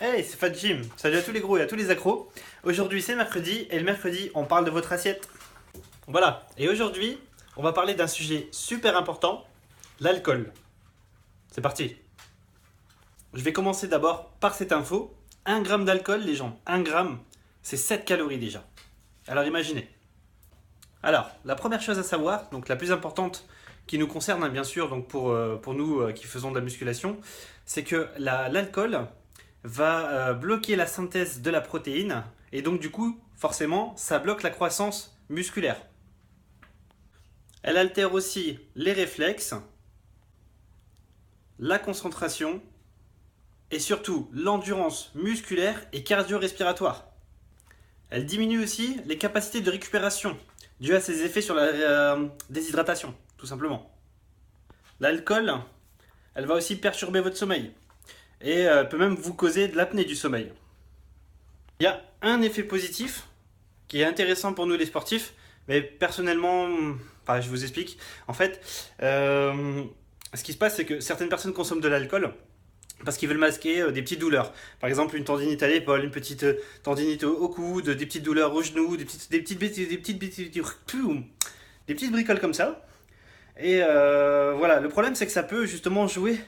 Hey, c'est Fat Jim. Salut à tous les gros et à tous les accros. Aujourd'hui c'est mercredi et le mercredi on parle de votre assiette. Voilà, et aujourd'hui on va parler d'un sujet super important, l'alcool. C'est parti. Je vais commencer d'abord par cette info. 1 gramme d'alcool les gens, 1 gramme, c'est 7 calories déjà. Alors imaginez. Alors, la première chose à savoir, donc la plus importante qui nous concerne bien sûr, donc pour nous qui faisons de la musculation, c'est que l'alcool va bloquer la synthèse de la protéine et donc du coup forcément ça bloque la croissance musculaire. Elle altère aussi les réflexes, la concentration et surtout l'endurance musculaire et cardio-respiratoire. Elle diminue aussi les capacités de récupération dues à ses effets sur la déshydratation, tout simplement. L'alcool, elle va aussi perturber votre sommeil et peut même vous causer de l'apnée du sommeil. Il y a un effet positif qui est intéressant pour nous les sportifs, mais personnellement, je vous explique. En fait, ce qui se passe, c'est que certaines personnes consomment de l'alcool parce qu'ils veulent masquer des petites douleurs. Par exemple, une tendinite à l'épaule, une petite tendinite au coude, des petites douleurs au genou, des petites bricoles comme ça. Et voilà, le problème c'est que ça peut justement jouer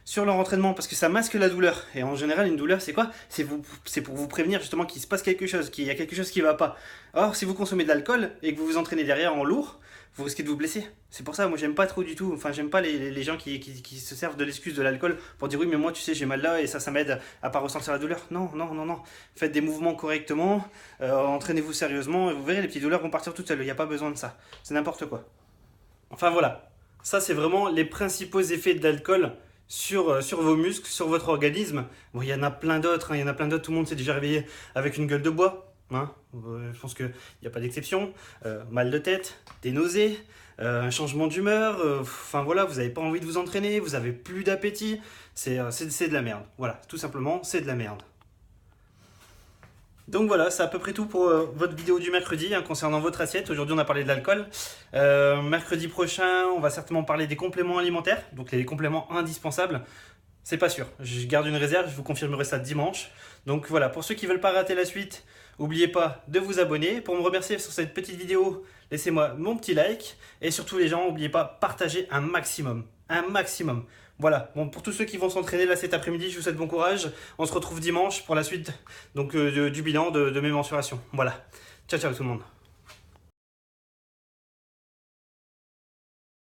sur leur entraînement parce que ça masque la douleur. Et en général, une douleur, c'est quoi? C'est pour vous prévenir justement qu'il se passe quelque chose, qu'il y a quelque chose qui ne va pas. Or, si vous consommez de l'alcool et que vous vous entraînez derrière en lourd, vous risquez de vous blesser. C'est pour ça, moi, j'aime pas trop du tout. Enfin, j'aime pas les gens qui se servent de l'excuse de l'alcool pour dire oui, mais moi, tu sais, j'ai mal là et ça m'aide à pas ressentir la douleur. Non, non, non, non. Faites des mouvements correctement, entraînez-vous sérieusement et vous verrez, les petites douleurs vont partir toutes seules. Il n'y a pas besoin de ça. C'est n'importe quoi. Enfin, voilà. Ça, c'est vraiment les principaux effets de l'alcool sur vos muscles, sur votre organisme. Bon, il y en a plein d'autres, il y en a plein d'autres, tout le monde s'est déjà réveillé avec une gueule de bois. Je pense qu'il n'y a pas d'exception. Mal de tête, des nausées, un changement d'humeur. Enfin voilà, vous n'avez pas envie de vous entraîner, vous n'avez plus d'appétit. C'est de la merde. Voilà, tout simplement, c'est de la merde. Donc voilà, c'est à peu près tout pour votre vidéo du mercredi concernant votre assiette. Aujourd'hui, on a parlé de l'alcool. Mercredi prochain, on va certainement parler des compléments alimentaires, donc les compléments indispensables. C'est pas sûr, je garde une réserve, je vous confirmerai ça dimanche. Donc voilà, pour ceux qui ne veulent pas rater la suite, n'oubliez pas de vous abonner. Pour me remercier sur cette petite vidéo, laissez-moi mon petit like. Et surtout les gens, n'oubliez pas, partagez un maximum. Un maximum. Voilà, bon, pour tous ceux qui vont s'entraîner là cet après-midi, je vous souhaite bon courage. On se retrouve dimanche pour la suite donc, du bilan de mes mensurations. Voilà, ciao ciao tout le monde.